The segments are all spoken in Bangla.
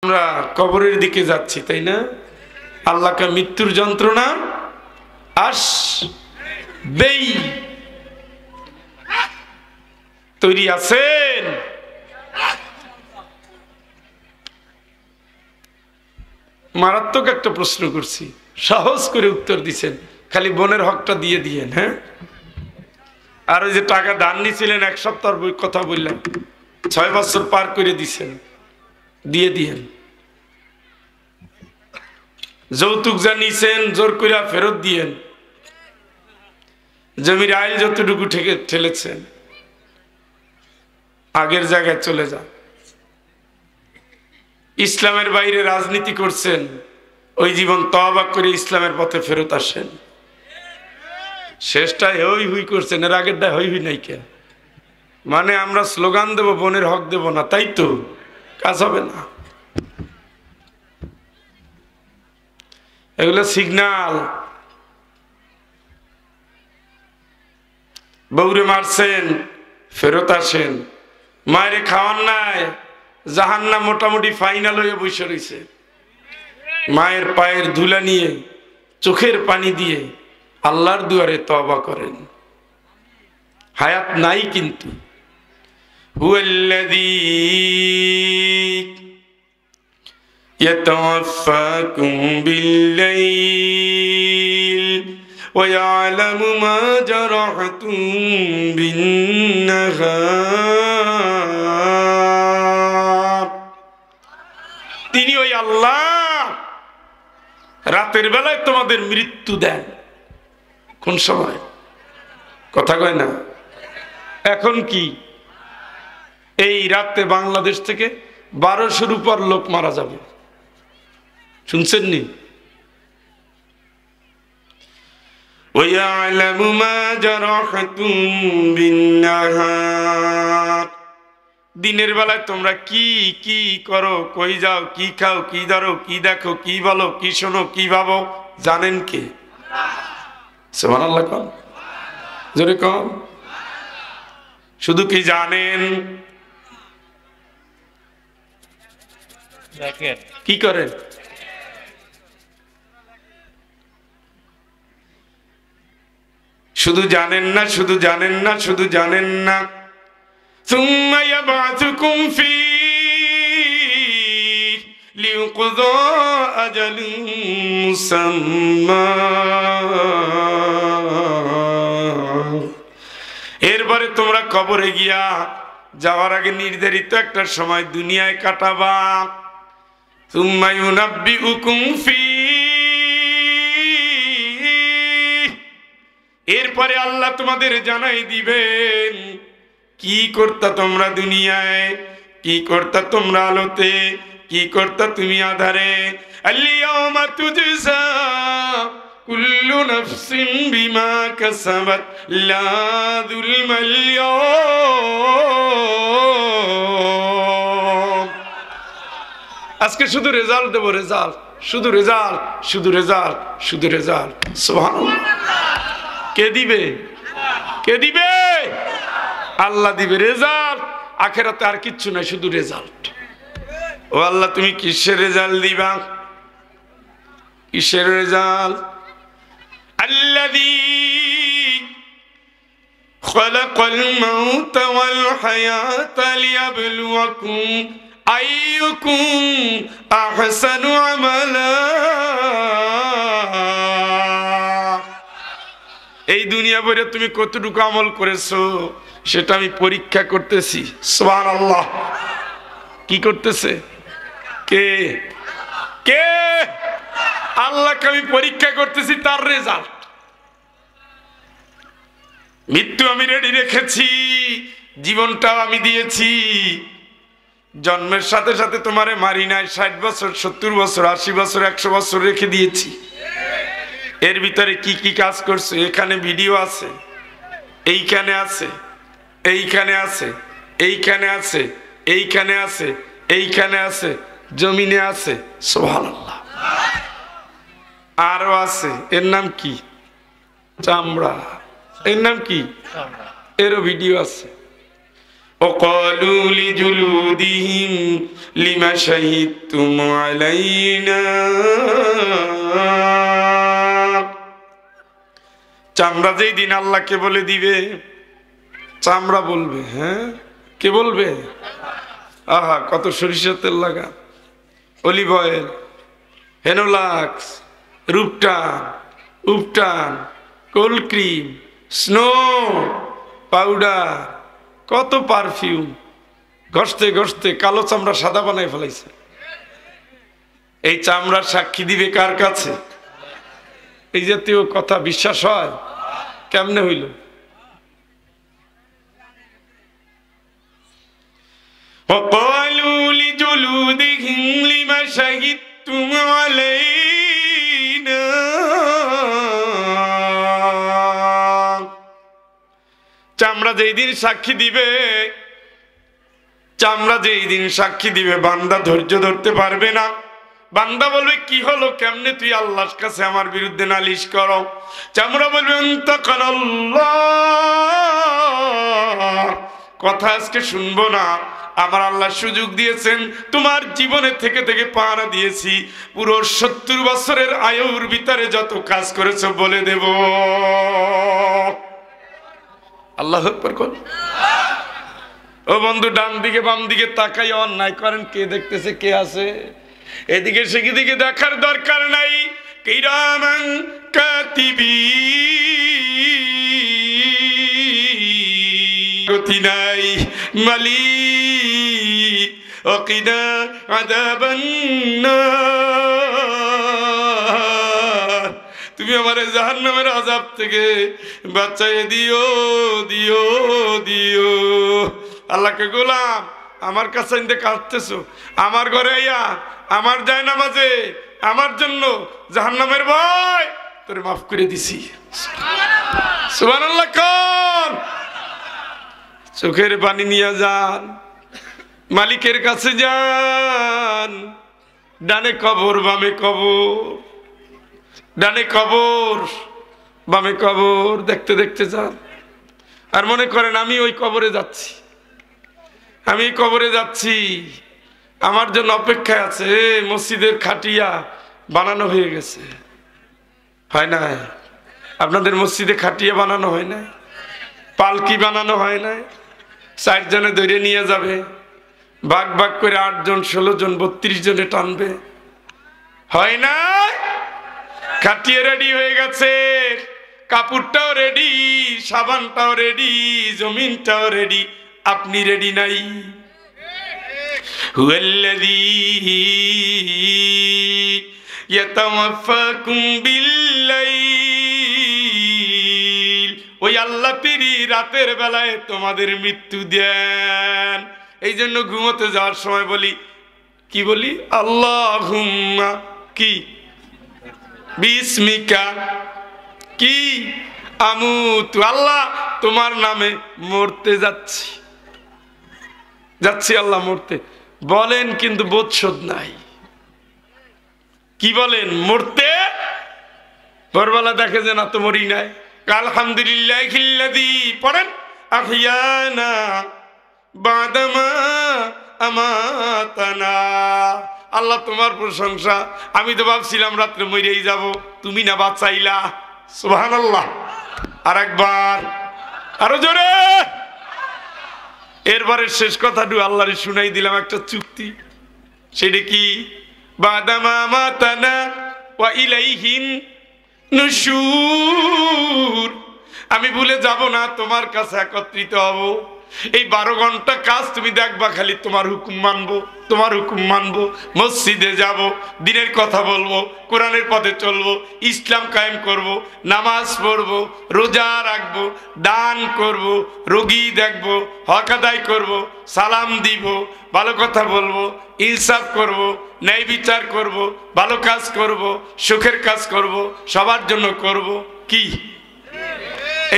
আমরা কবরের দিকে যাচ্ছি, তাই না? আল্লাহকে মৃত্যুর যন্ত্রণা আসবেই। তৈরি আছেন? মারাত্মক একটা প্রশ্ন করছি, সহজ করে উত্তর দিছেন, খালি বোনের হকটা দিয়ে দিয়েন। হ্যাঁ, আর ওই যে টাকা দান নিয়েছিলেন, এক সপ্তাহ কথা বললাম, 6 বছর পার করে দিছেন, দিয়ে দিয়েন। যৌতুক যা নিছেন জোর করে ফেরত দিয়েন। জমির আইল যতটুকু ঠেলেছেন আগের জায়গায় চলে যান। ইসলামের বাইরে রাজনীতি করছেন, ওই জীবন তওবা করে ইসলামের পথে ফেরত আসেন। শেষটা হই হুই করছেন, এর আগেরটা হই হুই নাই কেন? মানে আমরা স্লোগান দেব, বোনের হক দেব না, তাই তো কাজ হবে না। এগুলো সিগনাল। বউরে মারছেন, ফেরত আসেন। মায়েরে খাওয়ান নাই, জাহান্নাম মোটামুটি ফাইনাল হয়ে বসে রয়েছে। মায়ের পায়ের ধুলা নিয়ে, চোখের পানি দিয়ে আল্লাহর দুয়ারে তওবা করেন। হায়াত নাই কিন্তু। হুয়াল্লাযী ইয়াতাওয়াফাকুম বিল-লাইল ওয়া ইয়ালামু মা জারাহতুম বিন-নাহার। তিনি ওই আল্লাহ রাতের বেলায় তোমাদের মৃত্যু দেন। কোন সময়? কথা কয় না। এখন কি এই রাতে বাংলাদেশ থেকে 1200-র উপর লোক মারা যাবে, শুনছেন নি? وَيَعْلَمُ مَا جَرَحْتُمْ بِالنَّهَارِ। দিনের বেলায় তোমরা কি কি করো, কই যাও, কি খাও, কি ধরো, কি দেখো, কি বলো, কি শোনো, কি ভাবো, জানেন কে? সুবহানাল্লাহ কম, জোরে কম। শুধু কি জানেন, কি করেন? শুধু জানেন না, শুধু জানেন না, শুধু জানেন না। সুম্মা ইয়াবআসুকুম ফীহি লিইউকযা আজালুম মুসাম্মা। এরপরে তোমরা কবরে গিয়া যাওয়ার আগে নির্ধারিত একটা সময় দুনিয়ায় কাটাবা। সুম্মা ইউনাব্বিউকুম ফীহি, এরপরে আল্লাহ তোমাদের জানাই দিবেন কি করতা তোমরা দুনিয়ায়, কি করতা তোমরা আলোতে, কি করতা তুমি আধারে। আল-ইয়াওমা তুজজা কুল্লু নাফসিন বিমা কাসাবাত লা যুলমাল ইয়াওম। আজকে শুধু রেজাল্ট দেব, রেজাল্ট, শুধু রেজাল্ট, শুধু রেজাল্ট, শুধু রেজাল্ট। সুবহানাল্লাহ। কে দিবে? কে দিবে? আল্লাহ দিবে রেজাল্ট। আখেরাতে আর কিচ্ছু নাই, শুধু রেজাল্ট। ও আল্লাহ, তুমি কিসের রেজাল্ট দিবা? কিসের রেজাল্ট? আল্লাযী খালাকাল মাউতা ওয়াল হায়াতা লিয়াবলুয়াকুম আইয়ুকুম আহসানু আমালা। এই দুনিয়া ভরে তুমি কতটুকু আমল করেছো সেটা আমি পরীক্ষা করতেছি। সুবহানাল্লাহ। কি করতেছে? কে? কে? আল্লাহকে আমি পরীক্ষা করতেছি, তার রেজাল্ট। মৃত্যু আমি রেডি রেখেছি, জীবনটাও আমি দিয়েছি। জন্মের সাথে সাথে তোমারে মারি নাই, 60 বছর, 70 বছর, 80 বছর, 100 বছর রেখে দিয়েছি। এর ভিতরে কি কি কাজ করছো এখানে ভিডিও আছে, এইখানে আছে, এইখানে আছে, এইখানে আছে, এইখানে আছে, এইখানে আছে, জমিনে আছে। সুবহানাল্লাহ। আরো আছে, এর নাম কি? চামড়া। এর নাম কি? এরও ভিডিও আছে। وقالوا لجلودهم لما شهدتم علينا চামড়া যেই দিন আল্লাহকে বলে দিবে, চামড়া বলবে, হ্যাঁ কে বলবে? আহা, কত সরিষার তেল লাগা, olive oil, Hanolux, রূপটান, উপটান, cold cream, snow powder, কত পারফিউম, ঘষতে ঘষতে কালো চামড়া সাদা বানায় ফেলাইছে। এই চামড়ার সাক্ষী দিবে কার কাছে? এই জাতীয় কথা বিশ্বাস হয়? কেমনে হইল? وقالوا لجلودهم لما شهدتم علينا চামড়া যেই দিন সাক্ষী দিবে, চামড়া যেই দিন সাক্ষী দিবে, বান্দা ধৈর্য ধরতে পারবে না। বান্দা বলবে, কি হলো, কেমনে তুই আল্লাহর কাছে আমার বিরুদ্ধে নালিশ করো? চামড়া বলবে, কথা আজকে শুনবো না। আমার আল্লাহ সুযোগ দিয়েছেন, তোমার জীবনে থেকে থেকে পাহারা দিয়েছি, পুরো 70 বছরের আয়ুর ভিতরে যত কাজ করেছো বলে দেব। আল্লাহু আকবার কোন। ও বন্ধু, ডান দিকে বাম দিকে তাকাই অন্যায় করেন, কে দেখতেছে, কে আছে? এদিকে সেদিকে দেখার দরকার নাই। কিরামান কাতিবিন, গতি নাই মালি ওকিনা আযাবান নার, তুমি আমারে জাহান্নামের আযাব থেকে বাঁচাইয়ে দিও দিও দিও। আল্লাহকে গোলাম, আমার কাছে ইন্দে কাঁদতেছো, আমার ঘরে আইয়া আমার জায়নামাজে আমার জন্য জাহান্নামের ভয় তোরে মাফ করে দিছি। সুবহানাল্লাহ কোন। চোখের পানি নিয়ে যান, মালিকের কাছে যান। ডানে কবর বামে কবর, ডানে কবর বামে কবর, দেখতে দেখতে যান। আর মনে করেন আমি ওই কবরে যাচ্ছি, আমি কবরে যাচ্ছি, আমার জন্য অপেক্ষায় আছে মসজিদের খাটিয়া বানানো হয়ে গেছে। হয় না? আপনাদের মসজিদে খাটিয়া বানানো হয় না? পালকি বানানো হয় না? 4 জনে ধরে নিয়ে যাবে, ভাগ ভাগ করে 8 জন 16 জন 32 জনে টানবে। হয় না? খাটিয়ে রেডি হয়ে গেছে, কাপড়টাও রেডি, সাবানটাও রেডি, জমিনটাও রেডি। আপনি রেডি নাই? হুয়াল্লাযী ইয়াতাওয়াফাকুম বিল্লাইল, ওই আল্লাহ তিনি রাতের বেলায় তোমাদের মৃত্যু দেন। এই জন্য ঘুমোতে যাওয়ার সময় বলি, কি বলি? আল্লাহুম্মা কি বিসমিকা কি আমুতু, আল্লাহ তোমার নামে মরতে যাচ্ছি, যাচ্ছি আল্লাহ মরতে। বলেন কিন্তু বোধশোধ নাই। কি বলেন? মরতে। ভোরবেলা দেখে যে না তো মরি নাই। আলহামদুলিল্লাহিল্লাযী পড়েন আহিয়ানা বাদামা আমাতানা। আল্লাহ তোমার প্রশংসা, আমি তো ভাবছিলাম রাত্রে মরেই যাব, তুমি না বাঁচাইলা। সুবহানাল্লাহ। আরেকবার, আরো জোরে। এরবারে শেষ কথাটু আল্লাহরে শুনাই দিলাম, একটা চুক্তি। সেটা কি? বাদামা আমাতানা ওয়া ইলাইহিন নুশুর, আমি ভুলে যাব না, তোমার কাছে একত্রিত হব। এই 12 ঘন্টা কাজ তুমি দেখবা, খালি তোমার হুকুম মানবো, তোমার হুকুম মানবো। মসজিদে যাব, দিনের কথা বলবো, কোরআনের পথে চলবো, ইসলাম কায়েম করব, নামাজ পড়বো, রোজা রাখবো, দান করব, রোগী দেখবো, হক আদায় করবো, সালাম দিব, ভালো কথা বলবো, ইনসাফ করব, ন্যায় বিচার করব, ভালো কাজ করব, সুখের কাজ করব, সবার জন্য করব। কি?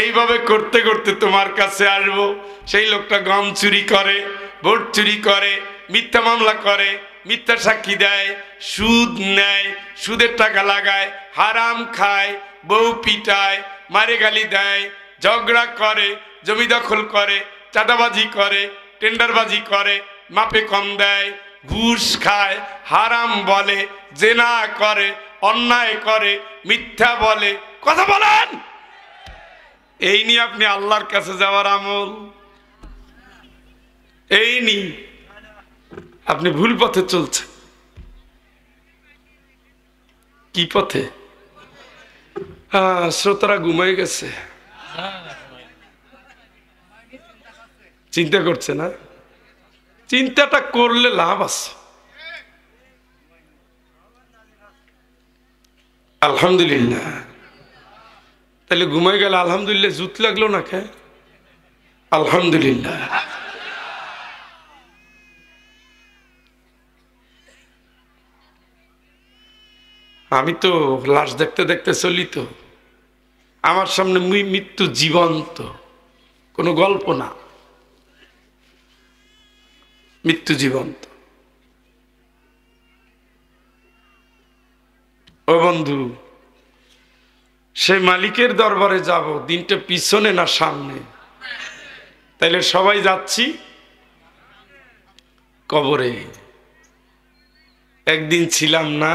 এইভাবে করতে করতে তোমার কাছে আসবো। সেই লোকটা গম চুরি করে, ভোট চুরি করে, মিথ্যা মামলা করে, মিথ্যা সাক্ষী দেয়, সুদ নেয়, সুদের টাকা লাগায়, হারাম খায়, বউ পিটায়, মারে গালি দেয়, ঝগড়া করে, জমি দখল করে, চাঁদাবাজি করে, টেন্ডারবাজি করে, মাপে কম দেয়, ঘুষ খায়, হারাম বলে, জেনা করে, অন্যায় করে, মিথ্যা বলে। কথা বলেন, এই নিয়ে আপনি আল্লাহর কাছে যাওয়ার আমল? এই নি আপনি ভুল পথে চলছেন। কি পথে? শ্রোতারা ঘুমাই গেছে, চিন্তা করছে না? চিন্তাটা করলে লাভ আছে। আলহামদুলিল্লাহ। তাহলে ঘুমাই গেল আলহামদুলিল্লাহ, জুত লাগলো না কে? আলহামদুলিল্লাহ। আমি তো লাশ দেখতে দেখতে চলি, তো আমার সামনে মৃত্যু জীবন্ত, কোনো গল্প না, মৃত্যু জীবন্ত। ও বন্ধু, সেই মালিকের দরবারে যাব, দিনটা পিছনে না সামনে? তাইলে সবাই যাচ্ছি কবরে। একদিন ছিলাম না,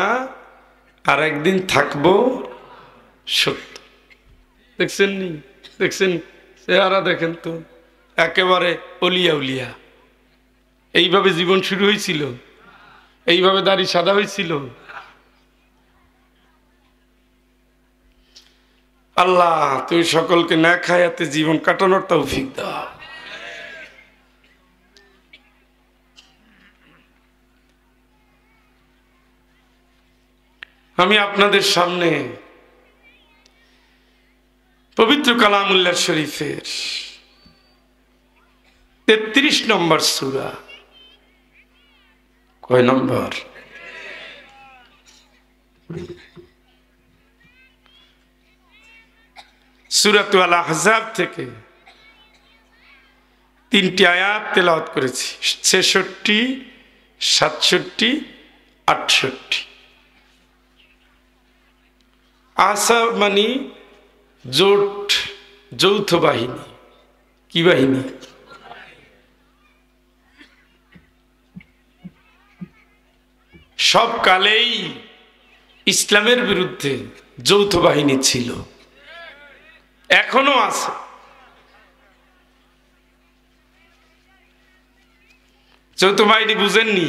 আর একদিন থাকবো সত্য। দেখছেন নি? দেখছেন চেহারা দেখেন তো, একেবারে অলিয়া উলিয়া। এইভাবে জীবন শুরু হয়েছিল? এইভাবে দাড়ি সাদা হয়েছিল? আল্লাহ তুই সকলকে নেক হায়াতে জীবন কাটানোর তৌফিক দাও। আমি আপনাদের সামনে পবিত্র কালামুল্লাহ শরীফের 33 নম্বর সূরা। কয় নম্বর? সূরাতুল আহজাব থেকে 3টি আয়াত তেলাওয়াত করেছি, 66, 67, 68। আহজাব মানে জোট, যৌথ বাহিনী। কি বাহিনী? সব কালেই ইসলামের বিরুদ্ধে যৌথ বাহিনী ছিল, এখনো আছে। যৌথ বাহিনী বুঝেননি?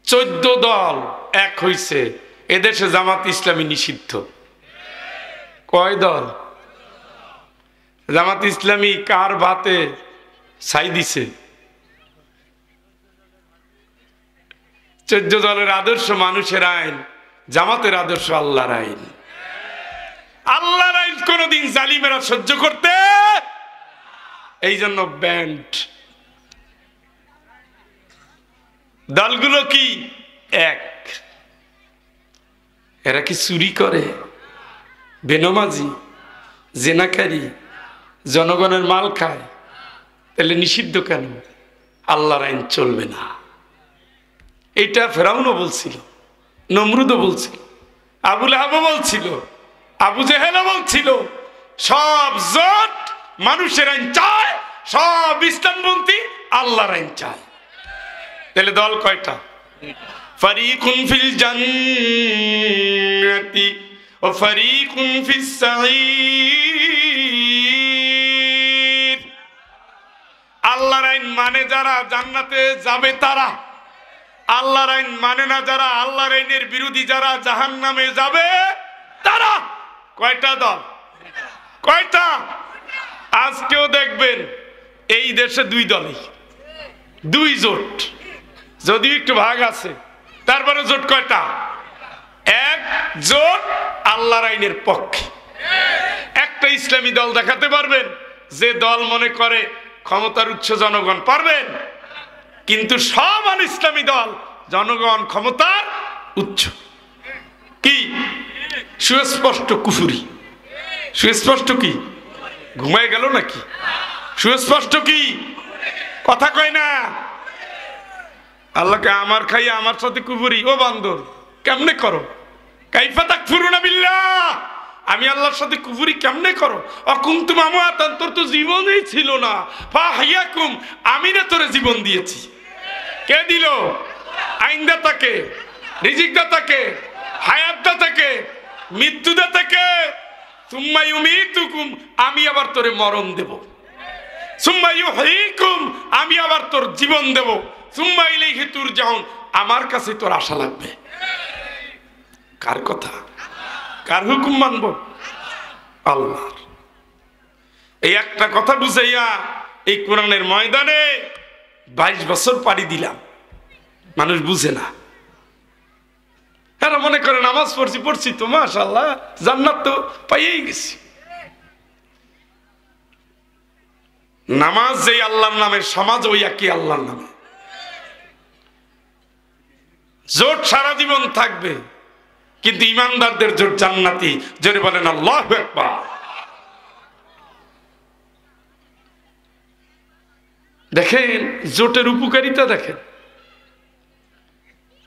14 দল এক হইছে, এদেশে জামাত ইসলামী নিষিদ্ধ। কয় দল? জামাত ইসলামী কার ভাতে ছাই দিছে? 14 দলের আদর্শ মানুষের আইন, জামাতের আদর্শ আল্লাহর আইন। আল্লাহর আইন কোনদিন জালিমেরা সহ্য করতে, এই জন্য ব্যান্ড। দলগুলো কি এক? এরা কি চুরি করে, বেনমাজি, জেনাকারী, জনগণের মাল খায়? তাহলে নিষিদ্ধ কেন? আল্লাহর আইন চলবে না। এটা ফেরাউনও বলছিল, নমরুদও বলছিল, আবু লাহাবও বলছিল, আবু জেহেলও বলছিল। সব জোট মানুষের আইন চায়, সব ইসলামপন্থী আল্লাহর আইন চায়। তাহলে দল কয়টা? ফারিকুন ফিল জান্নাতি ওয়া ফারিকুন ফিস সাঈর। আল্লাহর আইন মানে যারা জান্নাতে যাবে তারা, আল্লাহর আইন মানে না যারা, আল্লাহর আইনের বিরোধী যারা জাহান্নামে যাবে তারা। কয়টা দল? কয়টা? আজকেও দেখবেন এই দেশে 2 দলই, 2 জোট, যদিও একটু ভাগ আছে, তারপরে জোট কয়টা? এক জোট আল্লাহর আইনের পক্ষে। একটা ইসলামী দল দেখাতে পারবেন যে দল মনে করে ক্ষমতার উৎস জনগণ? পারবেন? কিন্তু সব আন ইসলামী দল জনগণ ক্ষমতার উৎস। কি? সুস্পষ্ট কুফরি। সুস্পষ্ট কি? ঘুমায় গেল নাকি? সুস্পষ্ট কি? কথা কয় না। আল্লাহকে আমার খাইয়া আমার সাথে কুফরি। ও বান্দর, কেমনে করো? কাইফা তাকফুরুনা বিল্লাহ, আমি আল্লাহর সাথে কুফরি কেমনে করো? অকুনতুম আমওয়াতান, তোর তো জীবনই ছিল না। ফাহিয়াকুম, আমি না তোরে জীবন দিয়েছি। কে দিল? আইনদাতাকে, রিজিকদাতাকে, হায়াতদাতাকে, মৃত্যুদাতাকে। সুম্মা ইউমীতুকুম, আমি আবার তোরে মরণ দেব। সুম্মা ইউহয়ীকুম, আমি আবার তোর জীবন দেব। সুম্মা ইলাইহি তুরজাউন, আমার কাছে তোর আশা লাগবে। কার কথা? কার হুকুম মানব? আল্লাহর। এই একটা কথা বুঝাইয়া এই কোরআনের ময়দানে 22 বছর পাড়ি দিলাম, মানুষ বুঝে না। এরা মনে করে নামাজ পড়ছি তো মাশাআল্লাহ, জান্নাত তো পাইয়েই গেছি। নামাজ যেই আল্লাহর নামে, সমাজ ওই একই আল্লাহর নামে। জোট সারা জীবন থাকবে, কিন্তু ইমানদারদের জোট জান্নাতি। জোরে বলেন আল্লাহু আকবার। দেখেন জোটের উপকারিতা দেখেন।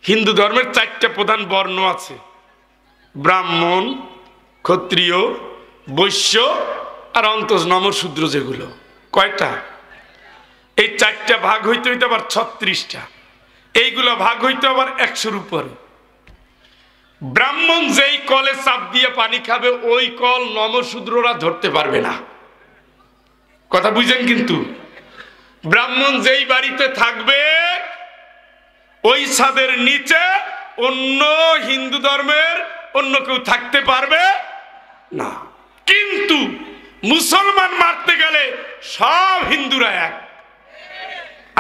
হিন্দু ধর্মের 4টা প্রধান বর্ণ আছে, ব্রাহ্মণ, ক্ষত্রিয়, বৈশ্য আর অন্তঃনম শূদ্র। যেগুলো কয়টা? এই 4টা ভাগ হইতে হইতে আবার 36টা। এইগুলো ভাগ হইতে আবার 100-র উপরে। ব্রাহ্মণ যেই কলে চাপ দিয়ে পানি খাবে, ওই কল নমশূদ্ররা ধরতে পারবে না। কথা বুঝেন? কিন্তু ব্রাহ্মণ যেই বাড়িতে থাকবে, ওই ছাদের নিচে অন্য হিন্দু ধর্মের অন্য কেউ থাকতে পারবে না। কিন্তু মুসলমান মারতে গেলে সব হিন্দুরা এক।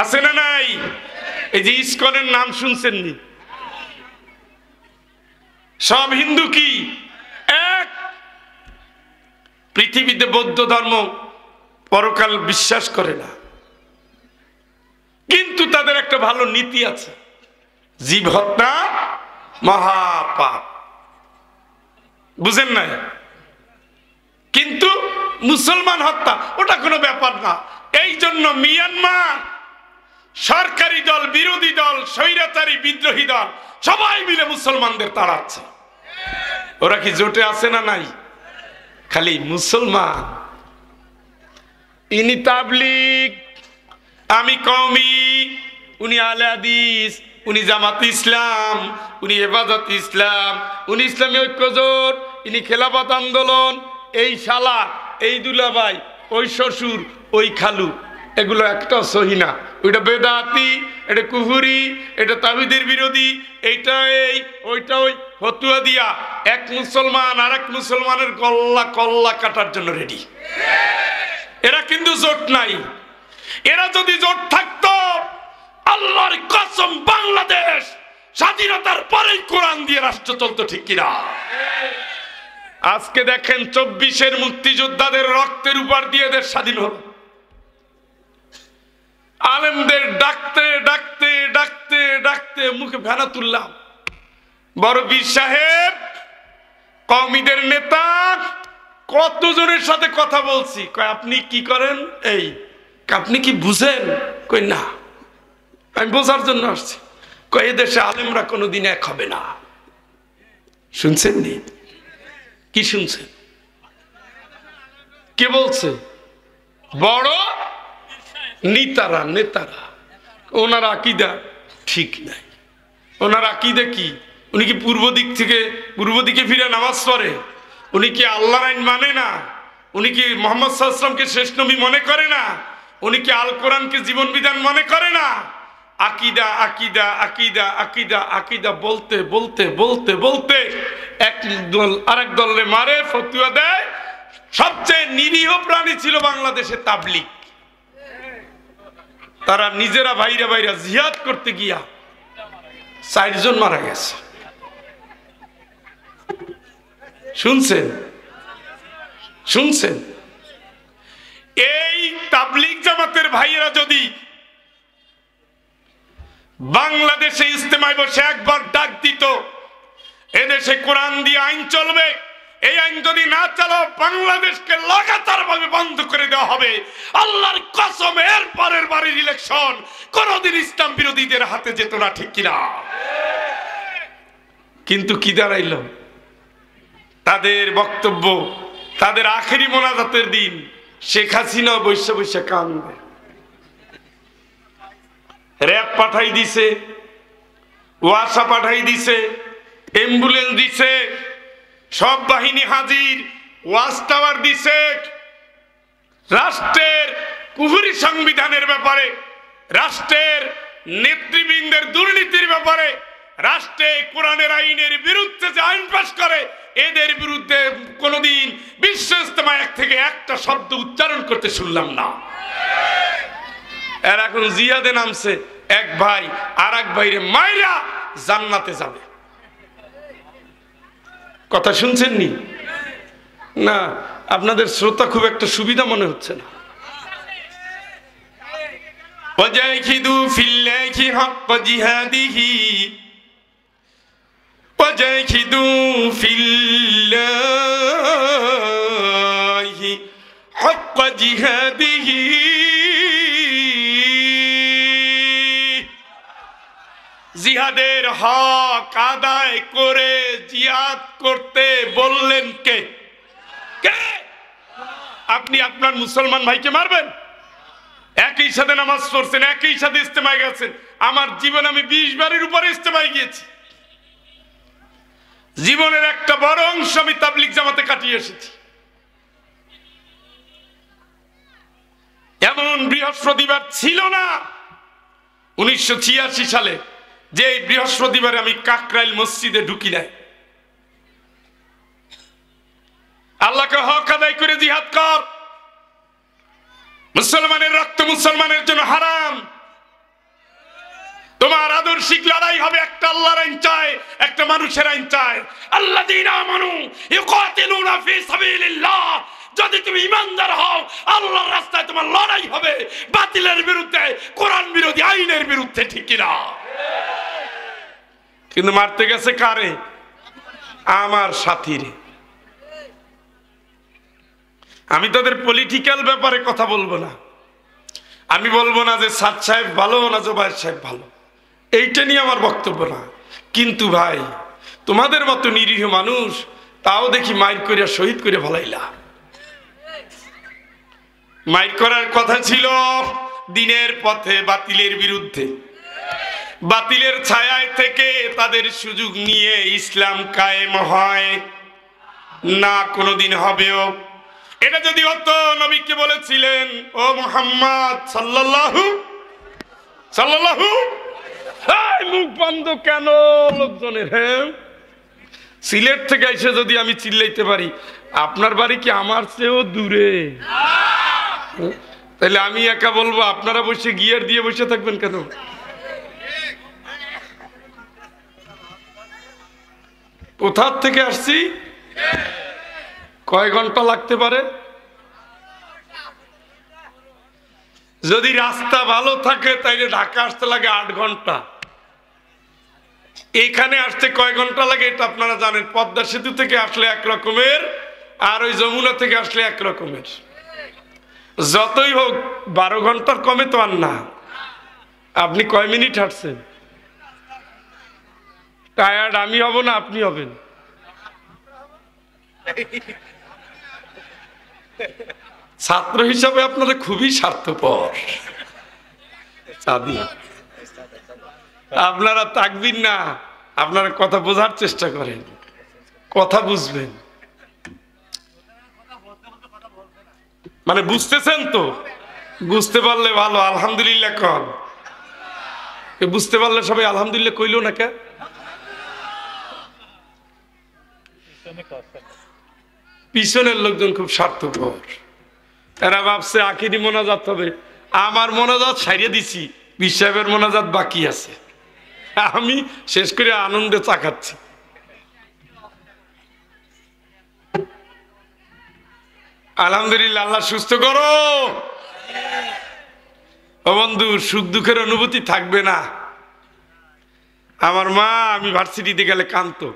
আছে না নাই? এই যে ইসকনের নাম শুনছেন নি? সব হিন্দু কি এক? পৃথিবীতে বৌদ্ধ ধর্ম পরকাল বিশ্বাস করে না, কিন্তু তাদের একটা ভালো নীতি আছে, জীব হত্যা মহাপাপ। বুঝেন নাই? কিন্তু মুসলমান হত্যা ওটা কোনো ব্যাপার না। এই জন্য মিয়ানমার সরকারি দল, বিরোধী দল, স্বৈরাচারী বিদ্রোহী দল সবাই মিলে মুসলমানদের তাড়াচ্ছে। ওরা কি জোটে আছে না নাই? খালি মুসলমান। ইনি তাবলীগ, আমি কওমি, উনি আহলে হাদিস, উনি জামাত ইসলাম, উনি হেফাজত ইসলাম, উনি ইসলামী ঐক্য জোট, ইনি খেলাফত আন্দোলন, এই শালা, এই দুলাভাই, ওই শ্বশুর, ওই খালু। এগুলো একটা সহি না। ওইটা বেদাতি, এটা কুফরি, এটা তাওহীদের বিরোধী, এইটা এই, ওইটা ওই। ফতুয়া দিয়া এক মুসলমান আর এক মুসলমানের কল্লা কল্লা কাটার জন্য রেডি। এরা কিন্তু জোট নাই। এরা যদি জোট থাকতো, আল্লাহর কসম বাংলাদেশ স্বাধীনতার পরেই কোরআন দিয়ে রাষ্ট্র চলতো, ঠিক কিনা? আজকে দেখেন 24-এর মুক্তিযোদ্ধাদের রক্তের উপর দিয়ে দেশ স্বাধীন হল। আলেমদের ডাকতে ডাকতে ডাকতে ডাকতে মুখে ফেনা তুললাম। বড় পীর সাহেব, কওমিদের নেতা, কতজনের সাথে কথা বলছি। কয় আপনি কি করেন? এই আপনি কি বুঝেন? কই না, আমি বোঝার জন্য আসছি। কয় এদেশে আলেমরা কোনোদিন এক হবে না। শুনছেন নি? কি শুনছেন? কে বলছে? বড় নেতারা। নেতারা ওনার আকীদা ঠিক নাই। ওনার আকীদা কি? উনি কি পূর্ব দিকে ফিরে নামাজ পড়ে? উনি কি আল্লাহর আইন মানে না? উনি কি মুহাম্মদ সাল্লাল্লাহু আলাইহি ওয়াসাল্লামকে শেষ নবী মনে করে না? উনি কি আল কোরআনকে জীবন বিধান মনে করে না? আকীদা আকীদা আকীদা আকীদা আকীদা বলতে বলতে বলতে বলতে এক দল আরেক দলে মারে, ফতোয়া দেয়। সবচেয়ে নিরীহ প্রাণী ছিল বাংলাদেশে তাবলীগ। তারা নিজেরা বাইরে বাইরে জিহাদ করতে গিয়া 4 জন মারা গেছে। শুনছেন? শুনছেন? এই তাবলীগ জামাতের ভাইয়েরা যদি বাংলাদেশে ইজতেমায় বসে একবার ডাক দিত, এদেশে কোরআন দিয়ে আইন চলবে, এই আইন যদি না চালাও বাংলাদেশকে লাগাতার ভাবে বন্ধ করে দেওয়া হবে, আল্লাহর কসম এর পরের বারের ইলেকশন কোনদিন ইসলাম বিরোধীদের হাতে যেত না, ঠিক কিনা? কিন্তু কি দাঁড়াইল? তাদের বক্তব্য, তাদের আখেরি মোনাজাতের দিন শেখ হাসিনা বৈশা বৈশা কান্দে। র‍্যাব পাঠাই দিছে, ওয়াসা পাঠাই দিছে, অ্যাম্বুলেন্স দিছে, সব বাহিনী হাজির, ওয়াচ টাওয়ার দিছে। রাষ্ট্রের কুফরি সংবিধানের ব্যাপারে, রাষ্ট্রের নেতৃবৃন্দের দুর্নীতির ব্যাপারে, রাষ্ট্রে কোরআনের আইনের বিরুদ্ধে যে আইন পাস করে এদের বিরুদ্ধে কোনোদিন বিশ্ব ইজতেমা এক থেকে একটা শব্দ উচ্চারণ করতে শুনলাম না। এর এখন জিহাদে নামছে, এক ভাই আর এক ভাইরে মাইরা জান্নাতে যাবে। কথা শুনছেন নি? না, আপনাদের শ্রোতা খুব একটা সুবিধা মনে হচ্ছে না। وجاهدوا في الله حق جهاده وجاهدوا في الله حق جهاده জিহাদের হক আদায় করে জিহাদ করতে বললেন কে? আপনি আপনার মুসলমান ভাইকে মারবেন? একই সাথে নামাজ পড়ছেন, একই সাথে ইজতেমায় গেছেন। আমার জীবন আমি 20 বারের উপরে ইজতেমায় গিয়েছি। জীবনের একটা বড় অংশ আমি তাবলিগ জামাতে কাটিয়ে এসেছি। এমন বৃহস্পতিবার ছিল না 1986 সালে যে বৃহস্পতিবারে আমি কাকরাইল মসজিদে ঢুকি নাই। আল্লাহকে হক আদায় করে জিহাদ কর। মুসলমানের রক্ত মুসলমানের জন্য হারাম। তোমার আদর্শিক লড়াই হবে একটা আল্লাহর আইন চায়, একটা মানুষের আইন চায়। আল্লাযীনা আমানু ইউকাতিলুনা ফি সাবিলিল্লাহ। যদি তুমি ঈমানদার হও, আল্লাহর রাস্তায় তোমার লড়াই হবে বাতিলের বিরুদ্ধে, কোরআন বিরোধী আইনের বিরুদ্ধে, ঠিক কি না? কিন্তু মারতে গেছে কারে? আমার সাথীরে। আমি তাদের পলিটিক্যাল ব্যাপারে কথা বলবো না। আমি বলবো না যে সাদ সাহেব ভালো না জোবায়ের সাহেব ভালো, এইটা নিয়ে আমার বক্তব্য না। কিন্তু ভাই, তোমাদের মতো নিরীহ মানুষ তাও দেখি মাইর করিয়া শহীদ করে ফেলাইলা। মাইর করার কথা ছিল দিনের পথে বাতিলের বিরুদ্ধে, বাতিলের ছায়ায় থেকে তাদের সুযোগ নিয়ে ইসলাম কায়েম হয় না, কোনোদিন হবেও। এটা যদি হতো, নবীকে বলেছিলেন, ও মুহাম্মদ সাল্লাল্লাহু সাল্লাল্লাহু, এই মুখ বন্ধ কেন লোকজনের? হ্যাঁ, সিলেট থেকে এসে যদি আমি চিল্লাইতে পারি, আপনার বাড়ি কি আমার চেয়েও দূরে? তাহলে আমি একা বলবো, আপনারা বসে গিয়ার দিয়ে বসে থাকবেন কেন? কোথার থেকে আসছি? কয় ঘন্টা লাগতে পারে? যদি রাস্তা ভালো থাকে তাইলে ঢাকা আসতে লাগে 8 ঘন্টা। এখানে আসতে কয় ঘন্টা লাগে এটা আপনারা জানেন। পদ্মা সেতু থেকে আসলে এক রকমের, আর ওই যমুনা থেকে আসলে এক রকমের। যতই হোক 12 ঘন্টার কমে তো আর না। আপনি কয় মিনিট হাঁটছেন? টায়ার্ড আমি হব না আপনি হবেন? ছাত্র হিসাবে আপনারা খুবই স্বার্থপর। আপনারা তাকবির না, আপনারা কথা বোঝার চেষ্টা করেন, কথা বুঝবেন। মানে বুঝতেছেন তো? বুঝতে পারলে ভালো, আলহামদুলিল্লাহ কন। বুঝতে পারলে সবাই আলহামদুলিল্লাহ কইল না কে? পিছনের লোকজন খুব স্বার্থপর। এরা ভাবছে আখিরি মোনাজাত হবে। আমার মোনাজাত সারিয়ে দিছি, পীর সাহেবের মোনাজাত বাকি আছে। আমি শেষ করে আনন্দে চাকাচ্ছি। আলহামদুলিল্লাহ, আল্লাহ সুস্থ করো। ও বন্ধু, সুখ দুঃখের অনুভূতি থাকবে না। আমার মা, আমি ভার্সিটিতে গেলে কাঁদতো।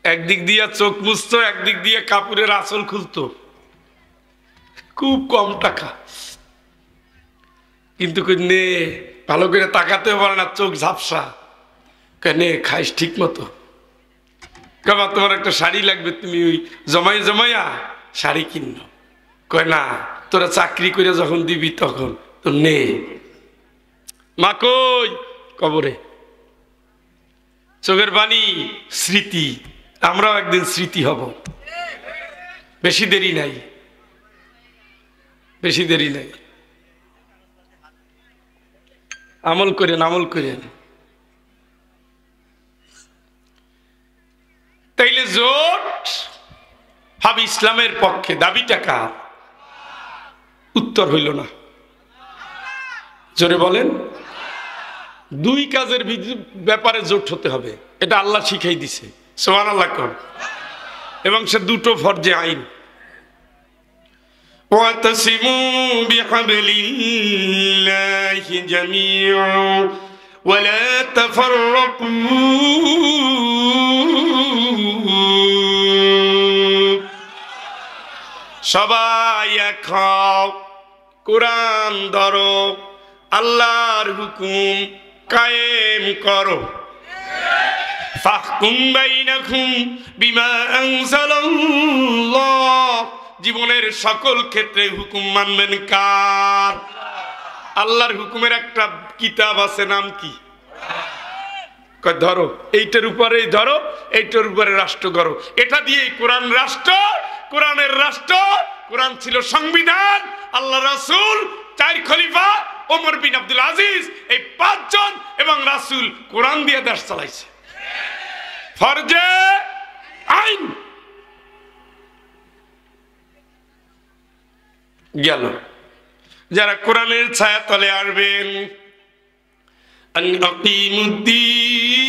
একদিক দিয়ে চোখ মুছতো, একদিক দিয়ে কাপড়ের আঁচল খুলতো। খুব কম টাকা, কিন্তু নে ভালো করে তাকাতেও পারে না, চোখ ঝাপসা। কেন খাইস ঠিক মতো? কবা তোমার একটা শাড়ি লাগবে, তুমি ওই জমাইয়া শাড়ি কিনো। কয় না, তোরা চাকরি করে যখন দিবি তখন তো নে। মা কই? কবরে। চোখের বাণী স্মৃতি, আমরাও একদিন স্মৃতি হব। বেশি দেরি নাই, বেশি দেরি নাই। আমল করেন, আমল করেন। তাইলে জোট হবে ইসলামের পক্ষে, দাবিটা কার? উত্তর হইল না। জোরে বলেন। দুই কাজের ব্যাপারে জোট হতে হবে, এটা আল্লাহ শিখাই দিছে। সুবহানাল্লাহ কোন। এবং সে দুটো ফরজে আইন। ওয়াতাসিমু বিহাবলিল্লাহি জামিআন ওয়া লা তাফাররাকু। সবাই এক হও, কোরআন ধরো, আল্লাহর হুকুম কায়েম করো। ফাহকুম বাইনাকুম বিমা আনজালাল্লাহ। জীবনের সকল ক্ষেত্রে হুকুম মানবেন কার? আল্লাহর হুকুমের একটা কিতাব আছে, নাম কি? ধরো, এইটার উপরে ধরো, এইটার উপরে রাষ্ট্র করো। এটা দিয়ে কোরআন রাষ্ট্র, কোরআনের রাষ্ট্র। কোরআন ছিল সংবিধান, আল্লাহ রাসূল, 4 খলিফা, ওমর বিন আব্দুল আজিজ, এই 5 জন এবং রাসূল কোরআন দিয়ে দেশ চালাইছে। ফরজে আইন গেল। যারা কোরআনের ছায়া তলে আসবেন, আন আকিমুদ্দিন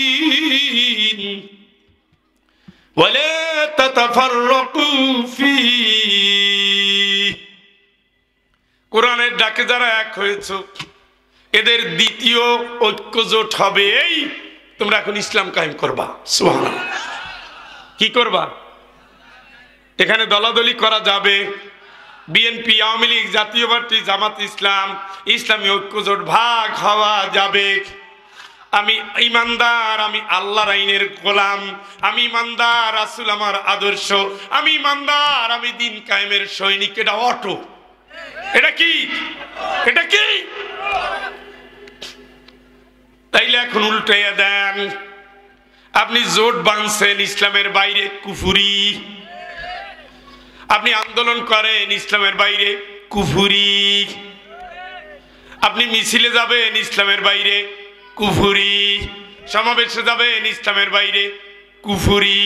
ওয়া লা তাতাফাররাকু ফীহি। কোরআনের ডাকে যারা এক হয়েছে, এদের দ্বিতীয় ঐক্য জোট হবে এই, তোমরা এখন ইসলাম কায়েম করবা। সুবহানাল্লাহ। কি করবা? এখানে দলাদলি করা যাবে। বিএনপি, আওয়ামী লীগ, জাতীয় পার্টি, জামাত ইসলাম, ইসলামী ঐক্য জোট ভাগ হওয়া যাবে। আমি ইমানদার, আমি আল্লাহর আইনের গোলাম, আমি ইমানদার, রাসূল আমার আদর্শ, আমি ইমানদার, আমি দিন কায়েমের সৈনিক। এটা অটো। এটা কি? এটা কি? তাইলে এখন উল্টাইয়া দেন। আপনি জোট বাঁধছেন ইসলামের বাইরে, কুফুরি। আপনি আন্দোলন করেন ইসলামের বাইরে, কুফুরি। আপনি মিছিলে যাবেন ইসলামের বাইরে, কুফুরি। সমাবেশে যাবেন ইসলামের বাইরে, কুফুরি।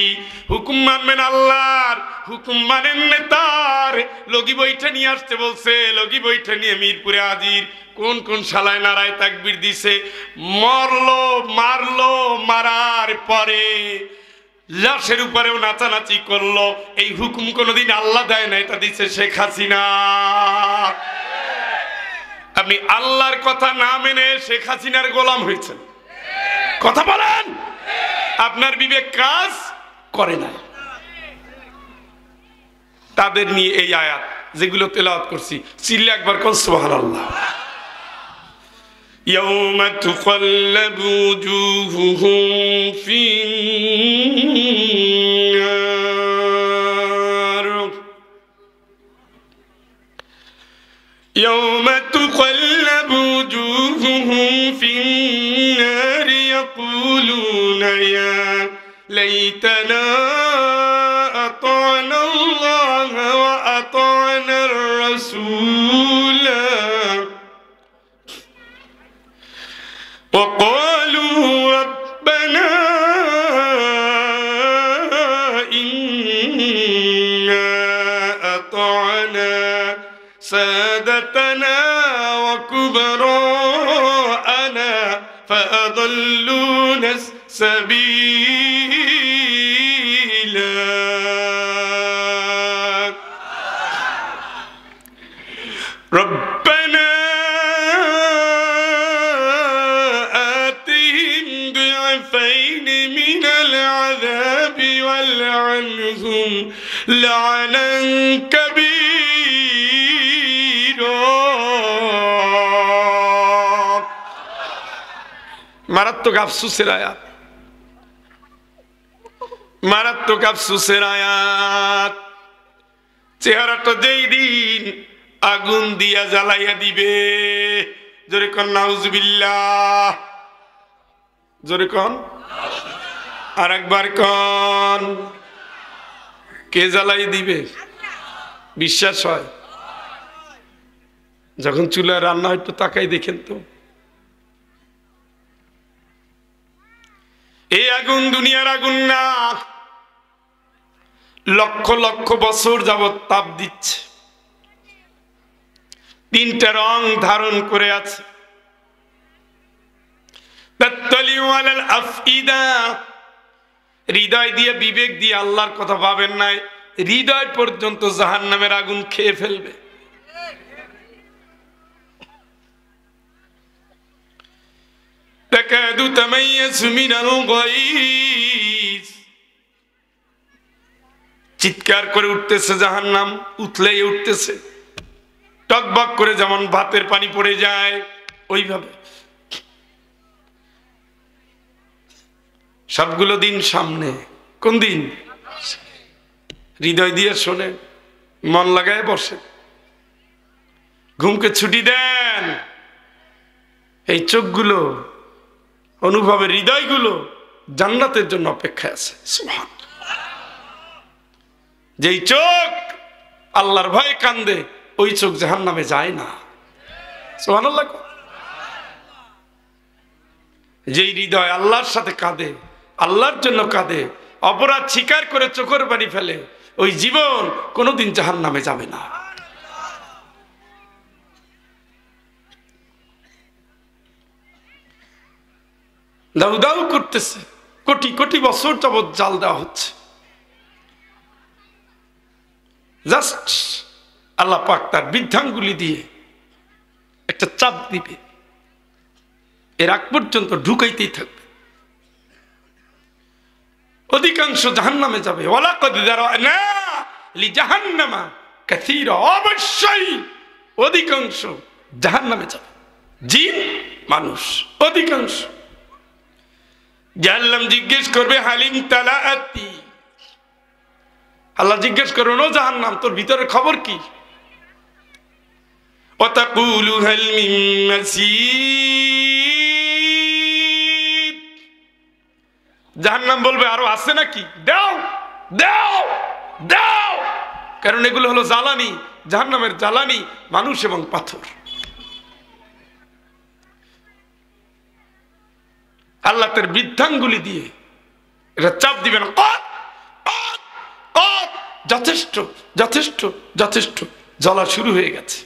হুকুম মানবেন আল্লাহর, হুকুম মানেন নেতার। লগি বইটা নিয়ে আসতে বলছে, লগি বইটা নিয়ে মিরপুরে হাজির। কোন কোন শালায় নারায় তাকবীর দিছে, মারলো, মারার পরে লাশের উপরেও নাচানাচি করলো। এই হুকুম কোনোদিন আল্লাহ দেয় না, এটা দিচ্ছে শেখ হাসিনা। আপনি আল্লাহর কথা না মেনে শেখ হাসিনার গোলাম হয়েছেন। কথা বলেন। আপনার বিবেক কাজ করে না। তাদের নিয়ে এই আয়াত যেগুলো তেলাওয়াত করছি, চিল্লে একবার কোন সুবহানাল্লাহ। ইয়াউমা তুকাল্লাবু ওজুহুহুম ফিন-নার, ইয়াউমা তুকাল্লাবু ওজুহুহুম ফিন-নার ইয়াকুলুনা ইয়া লাইতানা আতা'না আল্লাহ ওয়া আতা'না আর-রাসূল وقالوا ربنا إنا أطعنا سادتنا وكبراءنا فأضلونا السبيلا ربنا ضعفين من العذاب والعنهم لعنا كبيرا। মারাত্মক আফসোসের আয়াত। মারাত্মক আফসোসের আয়াত। চেহারাটা যেই দিন আগুন দিয়া জ্বালাইয়া দিবে, জোরে কন নাউজুবিল্লাহ, জোরে কন, আর একবার কন। কে জ্বালাই দিবে? বিশ্বাস হয়? যখন চুলায় রান্না হয় একটু তাকাই দেখেন তো, এই আগুন দুনিয়ার আগুন না, লক্ষ লক্ষ বছর যাবৎ তাপ দিচ্ছে, তিনটা রং ধারণ করে আছে। হৃদয় দিয়ে বিবেক দিয়ে আল্লাহর কথা ভাবেন নাই, হৃদয় পর্যন্ত জাহান্নামের আগুন খেয়ে ফেলবে। তাকাদু তামাইয়াজু মিনাল গায়জ, চিৎকার করে উঠতেছে জাহান্নাম, উঠলেই উঠতেছে, টকবক করে যেমন ভাতের পানি পড়ে যায় ওইভাবে। সবগুলো দিন সামনে। কোন দিন? হৃদয় দিয়ে শোনে, মন লাগায় বসে, ঘুমকে ছুটি দেন। এই চোখগুলো, অনুভবের হৃদয়গুলো জান্নাতের জন্য অপেক্ষায় আছে। সুবহানাল্লাহ। যেই চোখ আল্লাহর ভয়ে কান্দে, ওই চোখ জাহান্নামে যায় না। সুবহানাল্লাহ। যেই হৃদয় আল্লাহর সাথে কাঁদে, আল্লাহর জন্য কাঁদে, অপরাধ স্বীকার করে চোখের পানি ফেলে, ওই জীবন কোনোদিন জাহান্নামে যাবে না। দাউ দাউ করতেছে, কোটি কোটি বছর যাবৎ জাল দেওয়া হচ্ছে। জাস্ট আল্লাহ পাক তার বৃদ্ধাঙ্গুলি দিয়ে একটা চাপ দিবে, এর আগ পর্যন্ত ঢুকাইতেই থাকবে। অধিকাংশ জাহান্নামে যাবে। ওয়ালাকাদ যারানা লিজাহান্নামা কাসীরা, অবশ্যই অধিকাংশ জাহান্নামে যাবে, জিন মানুষ অধিকাংশ। জাহান্নাম জিজ্ঞেস করবে হালিম তালাআতি, আল্লাহ জিজ্ঞেস করবেন ও জাহান্নাম তোর ভিতরে খবর কি? ওয়াতাকুলু হাল মিন মাসিদ, জাহান্নাম বলবে আরো আছে নাকি, দাও দাও দাও। কারণ এগুলো হলো জ্বালানি, জাহান্নামের জ্বালানি মানুষ এবং পাথর। আল্লাহ তার বৃদ্ধাঙ্গুলি দিয়ে এটা চাপ দিবেন, যথেষ্ট যথেষ্ট যথেষ্ট, জ্বলা শুরু হয়ে গেছে।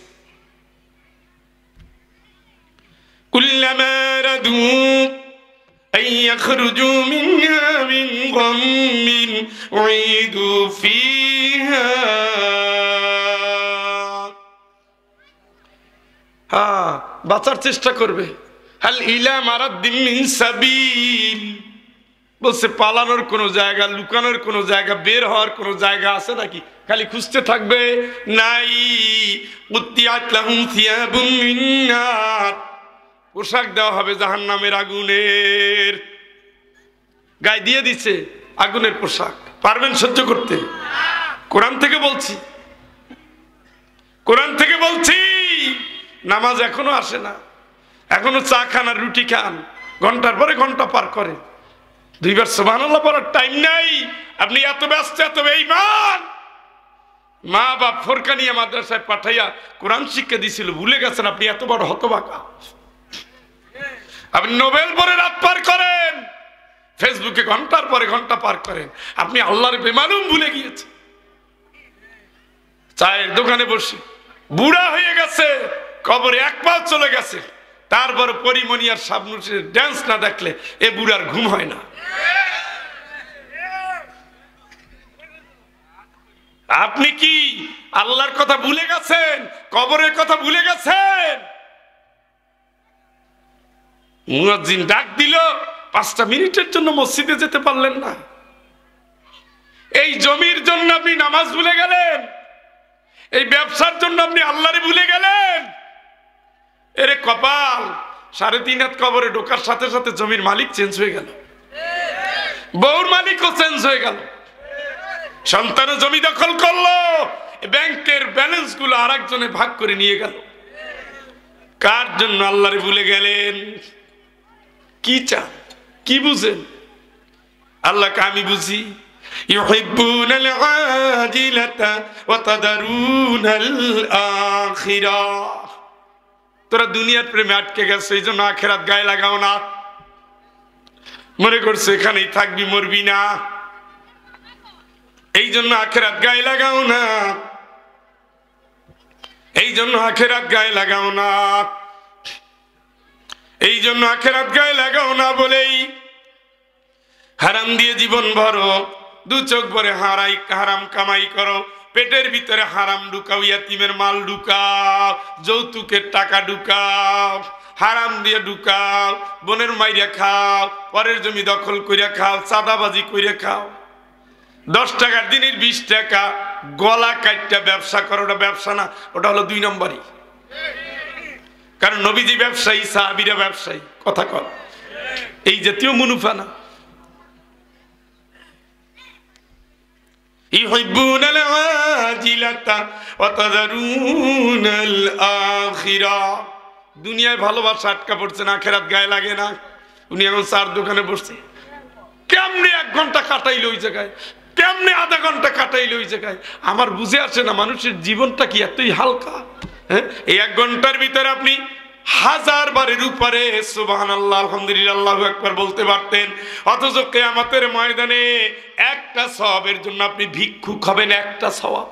কুল্লামা রাদু আন ইয়াখরুজু মিনহা মিন গাম্মিন উইদু ফিহা, বাঁচার চেষ্টা করবে। হাল ইলা মারাদ্দিন মিন সাবিল, বলছে পালানোর কোন জায়গা, লুকানোর কোন জায়গা, বের হওয়ার কোন জায়গা আছে নাকি? খালি খুঁজতে থাকবে, নাই। উত্তিয়াত লাহুম থিয়াবুম মিন নার, পোশাক দেওয়া হবে জাহান্নামের আগুনের। গায়ে দিয়ে দিছে আগুনের পোশাক, পারবেন সহ্য করতে? কোরআন থেকে বলছি, কোরআন থেকে বলছি। নামাজ এখনো আসে না, এখনো চা খান আর রুটি খান, ঘন্টার পরে ঘন্টা পার করে, দুইবার সুবহানাল্লাহ পড়ার টাইম নাই। আপনি এত ব্যস্ত, এত বেঈমান। মা বাপ ফোরকানিয়া মাদ্রাসায় পাঠাইয়া কোরআন শিক্ষা দিছিল, ভুলে গেছেন আপনি এত বড় হতভাগা। আপনি নোবেল পরে রাত পার করেন, ফেসবুকে ঘন্টার পরে ঘন্টা পার করেন, আপনি আল্লাহর বেমালুম ভুলে গিয়েছেন। চায়ের দোকানে বসে বুড়া হয়ে গেছে, কবরে এক পা চলে গেছে, তারপর পরিমণি আর শাবনুরের ডান্স না দেখলে এ বুড়ার ঘুম হয় না। আপনি কি আল্লাহর কথা ভুলে গেছেন? কবরের কথা ভুলে গেছেন? মুয়াজ্জিন ডাক দিল, 5টা মিনিটের জন্য মসজিদে যেতে পারলেন না। এই জমির জন্য আপনি নামাজ ভুলে গেলেন, এই ব্যবসার জন্য আপনি আল্লাহরে ভুলে গেলেন। এরে কপাল, 3.5 হাত কবরে ঢোকার সাথে সাথে জমির মালিক চেঞ্জ হয়ে গেল। বউর মালিকও চেঞ্জ হয়ে গেল, সন্তানও জমি দখল করলো, ব্যাংকের ব্যালেন্স গুলো আর একজনে ভাগ করে নিয়ে গেল। কার জন্য আল্লাহরে ভুলে গেলেন? কি চান, কি বুঝেন? আল্লাহকে আমি বুঝি। ইউহিব্বুনাল আজিলাতা ওয়া তাদারুনাল আখিরাহ। তোরা দুনিয়ার প্রেমে আটকে গেছে, এই জন্য আখিরাত গায়ে লাগাও না। মনে করছে এখানেই থাকবি, মরবি না, এই জন্য আখিরাত গায়ে লাগাও না, এই জন্য আখিরাত গায়ে লাগাও না, এই জন্য আখিরাত গায়ে লাগাও না বলেই হারাম দিয়ে জীবন ভরো, দু চোখ ভরে হারাম কামাই করো, পেটের ভিতরে হারাম ঢুকাও, ইয়াতিমের মাল ঢুকাও, যৌতুকের টাকা ঢুকাও, হারাম দিয়ে ঢুকাও, বোনের মাইরা খাও, পরের জমি দখল কইরা খাও, চাঁদাবাজি কইরা খাও, 10 টাকার দিনের 20 টাকা গলা কাটটা ব্যবসা করো। ওটা ব্যবসা না, ওটা হলো 2 নম্বরই। কারণ নবীজি ব্যবসায়ী, সাহাবীরা ব্যবসায়ী, কথা কর, এই জাতীয় মুনাফা না। ইউহিব্বুনাল আজিলাতা ওয়া তাযারুনাল আখিরাহ। দুনিয়ায় ভালোবাসা আটকা পড়ছে না, আখিরাত গায়ে লাগে না। উনি এখন 4 দোকানে বসছে, কেমনে 1 ঘন্টা কাটাইলো ওই জায়গায়, কেমনে আধা ঘন্টা কাটাইলো ওই জায়গায়। আমার বুঝে আসে না মানুষের জীবনটা কি এতই হালকা। হ্যাঁ, এই 1 ঘন্টার ভিতরে আপনি 1000 বারের উপরে সুবহানাল্লাহ, আলহামদুলিল্লাহ, আল্লাহু আকবার বলতে পারতেন। অথচ কিয়ামতের ময়দানে একটা সওয়াবের জন্য আপনি ভিক্ষুক হবেন, একটা সওয়াব।